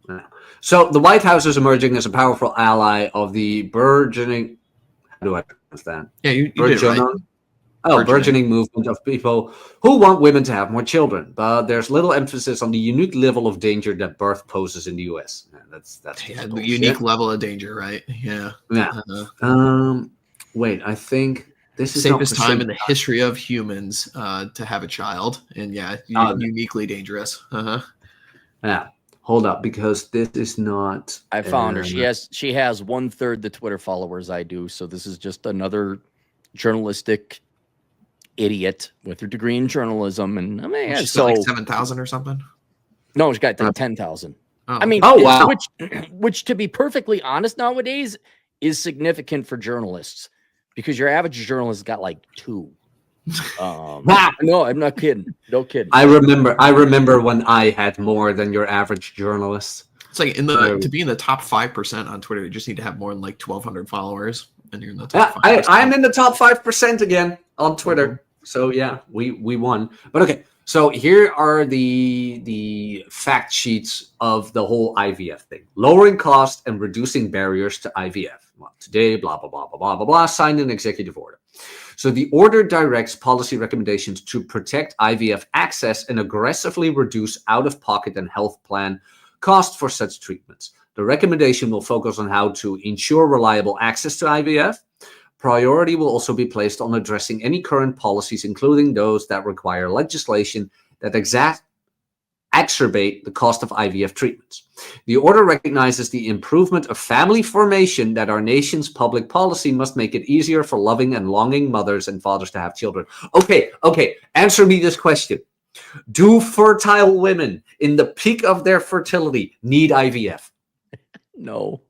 Yeah. So the White House is emerging as a powerful ally of the burgeoning. How do I pronounce that? Yeah, you did it right. Burgeoning. Oh, burgeoning movement of people who want women to have more children, but there's little emphasis on the unique level of danger that birth poses in the U.S. Yeah, that's Yeah, just the bullshit. unique level of danger, right? Yeah. Yeah. Wait, I think this is not Safest time precise. in the history of humans to have a child, and yeah, uniquely dangerous. Yeah. Hold up, because this is not. I found her. She has 1/3 the Twitter followers I do. So this is just another journalistic idiot with her degree in journalism. And I mean, she's so got like 7,000 or something. No, she got 10,000. Oh. I mean, wow. which to be perfectly honest nowadays is significant for journalists because your average journalist got like 2. No, I'm not kidding. No kidding. I remember when I had more than your average journalist. It's like to be in the top 5% on Twitter, you just need to have more than like 1,200 followers, and you're in the top 5%. I'm in the top 5% again on Twitter. Mm-hmm. So yeah, we won. But okay, so here are the fact sheets of the whole IVF thing: lowering cost and reducing barriers to IVF. Well, today, blah blah blah blah blah blah blah. Signed an executive order. So the order directs policy recommendations to protect IVF access and aggressively reduce out-of-pocket and health plan cost for such treatments. The recommendation will focus on how to ensure reliable access to IVF. Priority will also be placed on addressing any current policies, including those that require legislation that exacerbate the cost of IVF treatments. The order recognizes the improvement of family formation that our nation's public policy must make it easier for loving and longing mothers and fathers to have children. Okay. Answer me this question. Do fertile women in the peak of their fertility need IVF? No.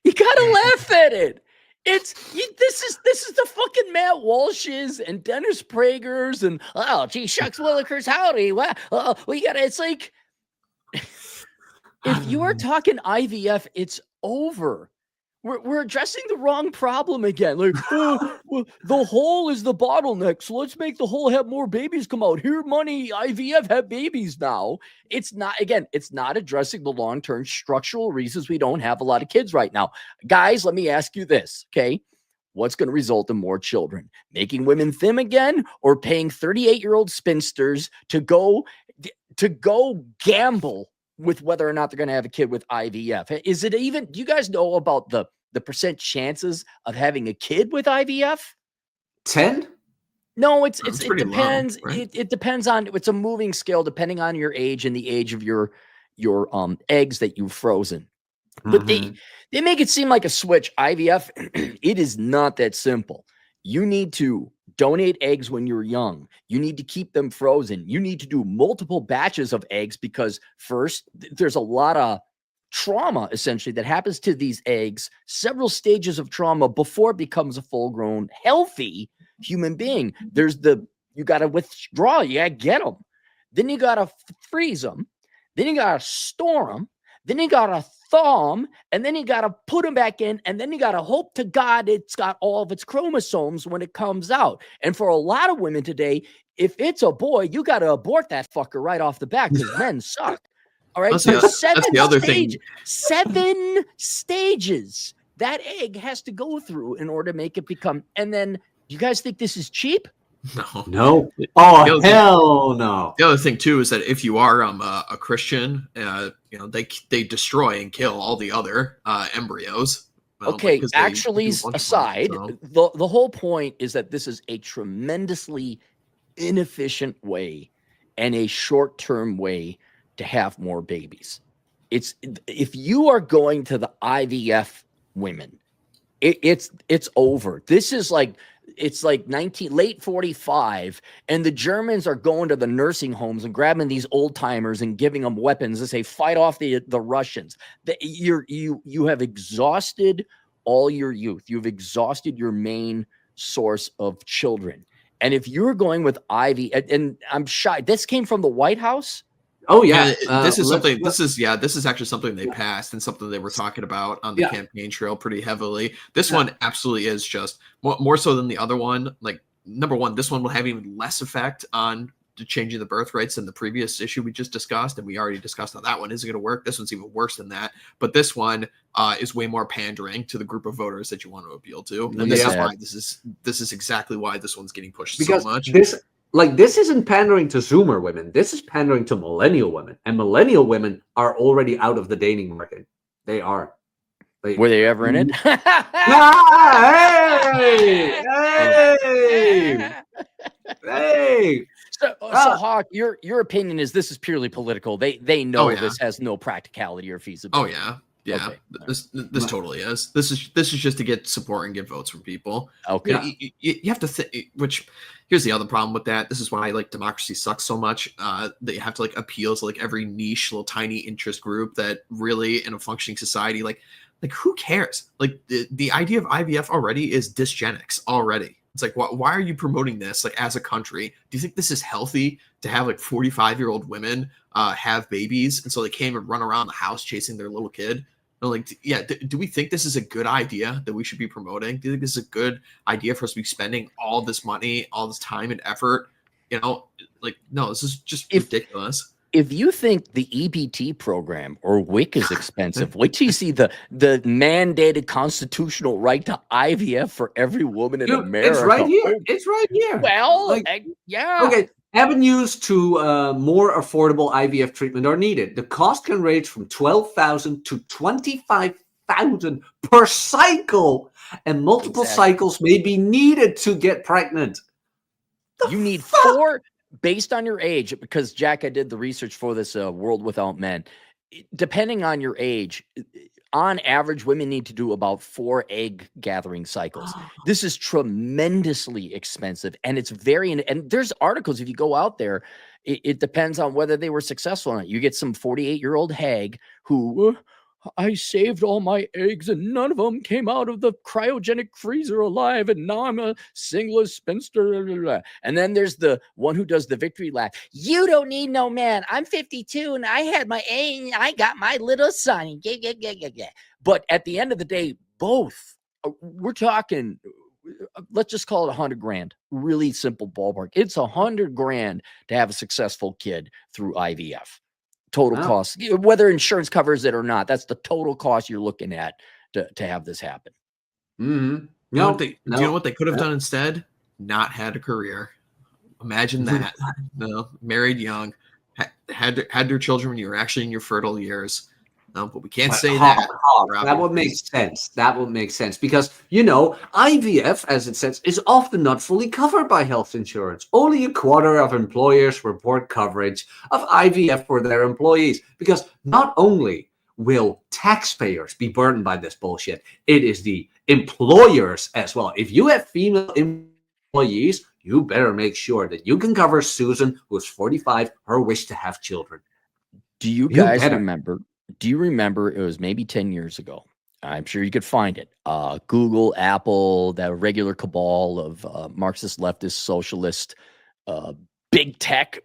You gotta laugh at it. This is the fucking Matt Walshes and Dennis Prager's and gee shucks willikers howdy. We gotta. It's like if you are talking IVF, it's over. We're addressing the wrong problem again. Like, well, the hole is the bottleneck, so let's make the hole have more babies come out. Here, money, IVF have babies now. It's not addressing the long-term structural reasons we don't have a lot of kids right now. Guys, let me ask you this, okay? What's going to result in more children? Making women thin again, or paying 38-year-old spinsters to go gamble with whether or not they're going to have a kid with IVF? Is it even, do you guys know about the percent chances of having a kid with IVF? 10? No, it depends. Low, right? It depends on, it's a moving scale depending on your age and the age of your eggs that you've frozen. But they make it seem like a switch. IVF, it is not that simple. You need to donate eggs when you're young. You need to keep them frozen. You need to do multiple batches of eggs because first, there's a lot of trauma essentially that happens to these eggs, several stages of trauma before it becomes a full-grown, healthy human being. You got to withdraw, you got to get them. Then you got to freeze them. Then you got to store them. Then you got to thaw them, and then you got to put them back in, and then you got to hope to God it's got all of its chromosomes when it comes out. And for a lot of women today, if it's a boy, you got to abort that fucker right off the bat because men suck. All right, so that's the other thing. 7 stages that egg has to go through in order to make it become. And then, you guys think this is cheap? No. Oh, hell no. The other thing too is that if you are a Christian, they destroy and kill all the other embryos. Okay, actually, aside, the whole point is that this is a tremendously inefficient way and a short-term way to have more babies. It's if you are going to the IVF women, it's over. This is like. It's like late 45, and the Germans are going to the nursing homes and grabbing these old timers and giving them weapons to say, fight off the Russians. You have exhausted all your youth. You've exhausted your main source of children. And if you're going with Ivy, and I'm shy, this came from the White House. Oh yeah, this is actually something they passed and something they were talking about on the campaign trail pretty heavily. This one absolutely is just more so than the other one. Like number one, this one will have even less effect on changing the birth rates in the previous issue we just discussed, and we already discussed how that one isn't going to work. This one's even worse than that. But this one is way more pandering to the group of voters that you want to appeal to, and this is why this is exactly why this one's getting pushed because so much. This isn't pandering to Zoomer women. This is pandering to millennial women, and millennial women are already out of the dating market. They are. Were they ever in it? Hey! Hey! So Hawk, your opinion is this is purely political. They know this has no practicality or feasibility. Oh yeah. Okay. This totally is. This is just to get support and get votes from people. Okay. You have to think. Which here's the other problem with that. This is why like democracy sucks so much. That you have to like appeal to like every niche little tiny interest group that really in a functioning society like who cares? Like the idea of IVF already is dysgenics already. It's like, why are you promoting this? Like as a country, do you think this is healthy to have like 45-year-old women have babies? And so they can't even run around the house chasing their little kid. No, like, yeah. Do we think this is a good idea that we should be promoting? Do you think this is a good idea for us to be spending all this money, all this time and effort? You know, like, no, this is just ridiculous. If you think the EBT program or WIC is expensive, wait till you see the mandated constitutional right to IVF for every woman in America. It's right here. It's right here. Well, yeah. Okay. Avenues to more affordable IVF treatment are needed. The cost can range from $12,000 to $25,000 per cycle, and multiple cycles may be needed to get pregnant. You need 4. Based on your age, because Jack, I did the research for this World Without Men. Depending on your age, on average, women need to do about 4 egg gathering cycles. This is tremendously expensive, and it's and there's articles, if you go out there, it depends on whether they were successful or not. You get some 48-year-old hag who, I saved all my eggs and none of them came out of the cryogenic freezer alive, and now I'm a singless spinster. And then there's the one who does the victory lap. You don't need no man. I'm 52 and I had my egg. I got my little son. But at the end of the day, both, we're talking, let's just call it $100,000. Really simple ballpark. It's $100,000 to have a successful kid through IVF. Total cost, whether insurance covers it or not, that's the total cost you're looking at to have this happen. Mm-hmm. Do you know what they could have done instead? Not had a career. Imagine that. No, married young, had their children when you were actually in your fertile years. No, but we can't say that. That would make sense. That would make sense because, you know, IVF, as it says, is often not fully covered by health insurance. Only a quarter of employers report coverage of IVF for their employees because not only will taxpayers be burdened by this bullshit, it is the employers as well. If you have female employees, you better make sure that you can cover Susan, who's 45, her wish to have children. Do you guys remember? Do you remember it was maybe 10 years ago? I'm sure you could find it. Google, Apple, that regular cabal of Marxist, leftist, socialist, big tech,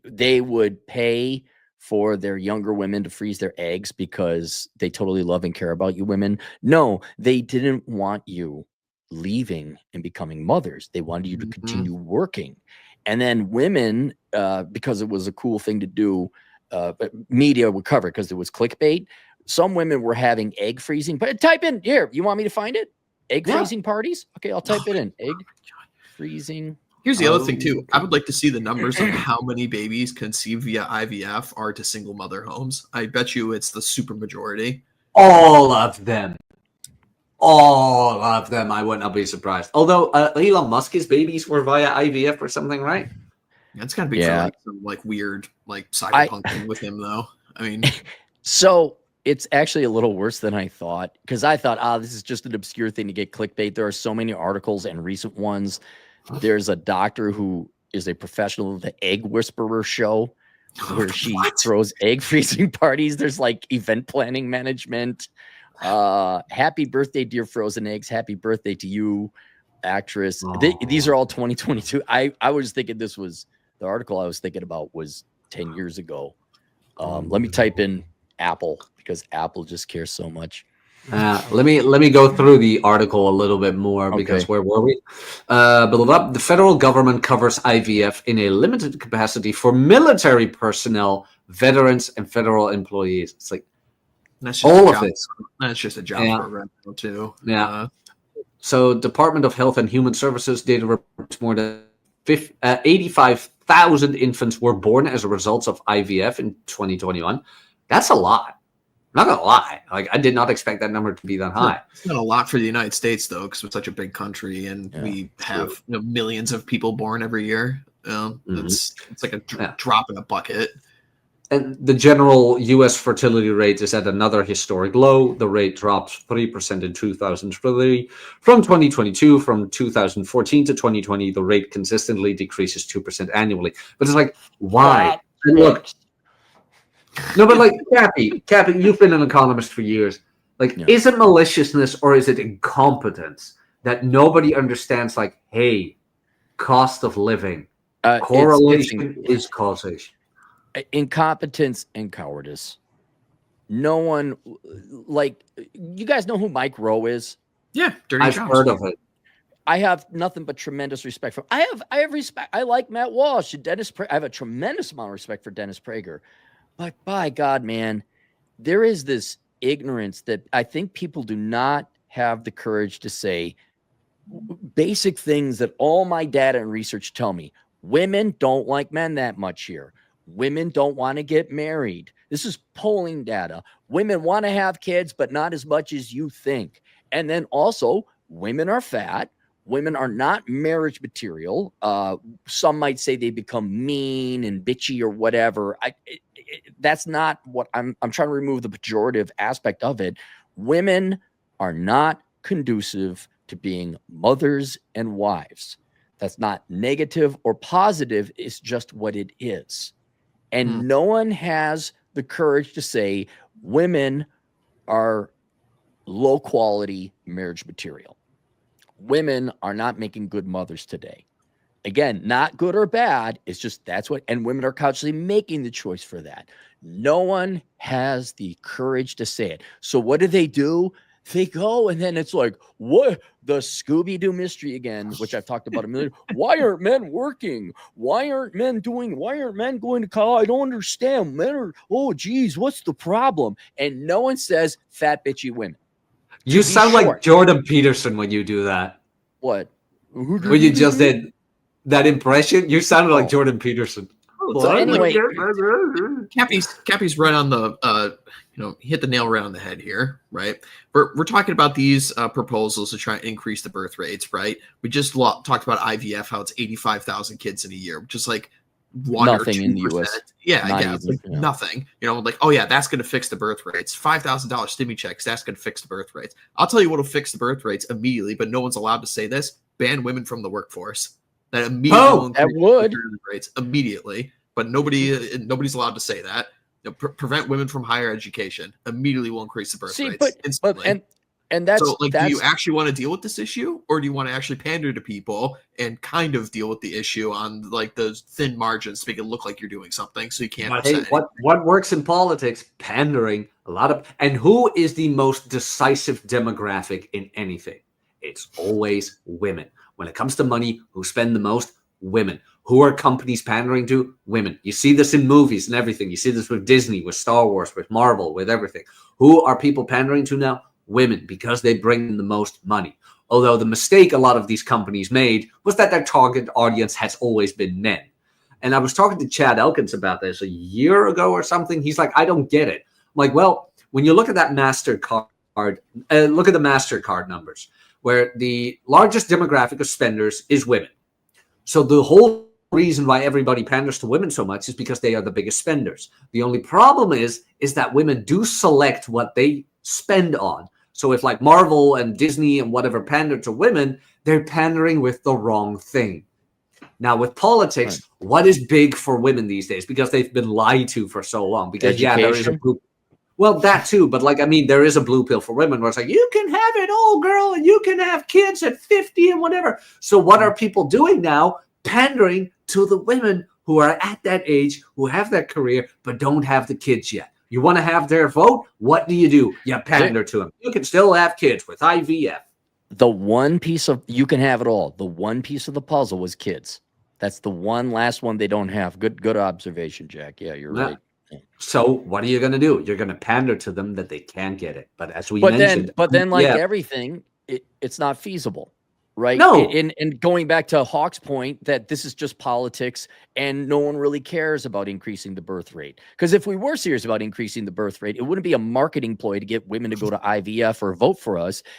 they would pay for their younger women to freeze their eggs because they totally love and care about you women. No, they didn't want you leaving and becoming mothers. They wanted you to continue working. And then women, because it was a cool thing to do, but media would cover it because it was clickbait. Some women were having egg freezing, but type in here. You want me to find it? Egg freezing parties? Okay, I'll type it in. Egg freezing. Here's the other thing too. I would like to see the numbers of how many babies conceived via IVF are to single mother homes. I bet you it's the super majority. All of them. All of them. I would not be surprised. Although Elon Musk's babies were via IVF or something, right? Yeah, it's got to be for like some like weird like cyberpunk thing with him though. I mean, so it's actually a little worse than I thought because I thought, this is just an obscure thing to get clickbait. There are so many articles and recent ones. There's a doctor who is a professional of the Egg Whisperer show where she throws egg freezing parties. There's like event planning management. Happy birthday, dear frozen eggs. Happy birthday to you, actress. These are all 2022. I was thinking this was the article I was thinking about was 10 years ago. Let me type in Apple because Apple just cares so much. Let me go through the article a little bit more because Okay. where were we? The federal government covers IVF in a limited capacity for military personnel, veterans, and federal employees. It's like That's just all a of job. this. That's just a job Yeah, program too. yeah. So, Department of Health and Human Services data reports more than 85,000 infants were born as a result of IVF in 2021. That's a lot. I'm not gonna lie. Like, I did not expect that number to be that high. It's not a lot for the United States though, because we're such a big country and Yeah, we have millions of people born every year. It's like a drop in a bucket. And the general U.S. fertility rate is at another historic low. The rate dropped 3% in 2003. From 2022, from 2014 to 2020, the rate consistently decreases 2% annually. But it's like, why? And look, no, but like, Cappy, you've been an economist for years. Like, is it maliciousness or is it incompetence that nobody understands? Like, hey, cost of living, correlation is causation. Incompetence and cowardice. No one, like, you guys know who Mike Rowe is? Yeah, Dirty I've Jobs. heard of it. I have nothing but tremendous respect for. I have respect. I like Matt Walsh and Dennis. I have a tremendous amount of respect for Dennis Prager, but by God, man, there is this ignorance that I think people do not have the courage to say basic things that all my data and research tell me. Women don't like men that much here. Women don't want to get married. This is polling data. Women want to have kids, but not as much as you think. And then also, women are fat. Women are not marriage material. Some might say they become mean and bitchy or whatever. That's not what I'm trying to remove the pejorative aspect of it. Women are not conducive to being mothers and wives. That's not negative or positive. It's just what it is. And no one has the courage to say women are low quality marriage material. Women are not making good mothers today. Again, not good or bad. It's just that's what, and women are constantly making the choice for that. No one has the courage to say it. So what do? They go, and then it's like, what? The Scooby-Doo mystery again, which I've talked about a million. Why aren't men working? Why aren't men going to college? I don't understand. Men are, oh, geez, what's the problem? And no one says fat, bitchy women. You sound like Jordan Peterson when you do that. What? When you just did that impression, you sounded like Jordan Peterson. So anyway, Cappy's right on the he hit the nail right on the head here, right? We're talking about these proposals to try and increase the birth rates, right? We just talked about IVF, how it's 85,000 kids in a year, which is like nothing or 2%. In the US. Yeah, it's like nothing. Like, oh yeah, that's going to fix the birth rates. $5,000 stimmy checks, that's going to fix the birth rates. I'll tell you what'll fix the birth rates immediately, but no one's allowed to say this: ban women from the workforce. That immediately that would rates immediately, but nobody's allowed to say that. Prevent women from higher education immediately will increase the birth rates instantly. And that's so do you actually want to deal with this issue, or do you want to actually pander to people and kind of deal with the issue on like those thin margins to make it look like you're doing something so you can't? Hey, what works in politics? Pandering. And who is the most decisive demographic in anything? It's always women. When it comes to money, who spend the most? Women. Who are companies pandering to? Women. You see this in movies and everything. You see this with Disney, with Star Wars, with Marvel, with everything. Who are people pandering to now? Women, because they bring the most money. Although the mistake a lot of these companies made was that their target audience has always been men. And I was talking to Chad Elkins about this a year ago or something. He's like, I don't get it. I'm like, well, when you look at that MasterCard, look at the MasterCard numbers, where the largest demographic of spenders is women. So the whole reason why everybody panders to women so much is because they are the biggest spenders. The only problem is that women do select what they spend on. So if like Marvel and Disney and whatever pander to women, they're pandering with the wrong thing. Now with politics, what is big for women these days? Because they've been lied to for so long. Because there is a blue. Well, that too, but there is a blue pill for women where it's like, you can have it all, girl, and you can have kids at 50 and whatever. So what are people doing now? Pandering to the women who are at that age, who have that career, but don't have the kids yet. You want to have their vote? What do? You pander to them. You can still have kids with IVF. The one piece of you can have it all. The one piece of the puzzle was kids. That's the last one they don't have. Good observation, Jack. Yeah, you're right. So what are you going to do? You're going to pander to them that they can get it. But as we but mentioned, then like everything, it's not feasible, right? No. And going back to Hawk's point that this is just politics and no one really cares about increasing the birth rate. Because if we were serious about increasing the birth rate, it wouldn't be a marketing ploy to get women to go to IVF or vote for us.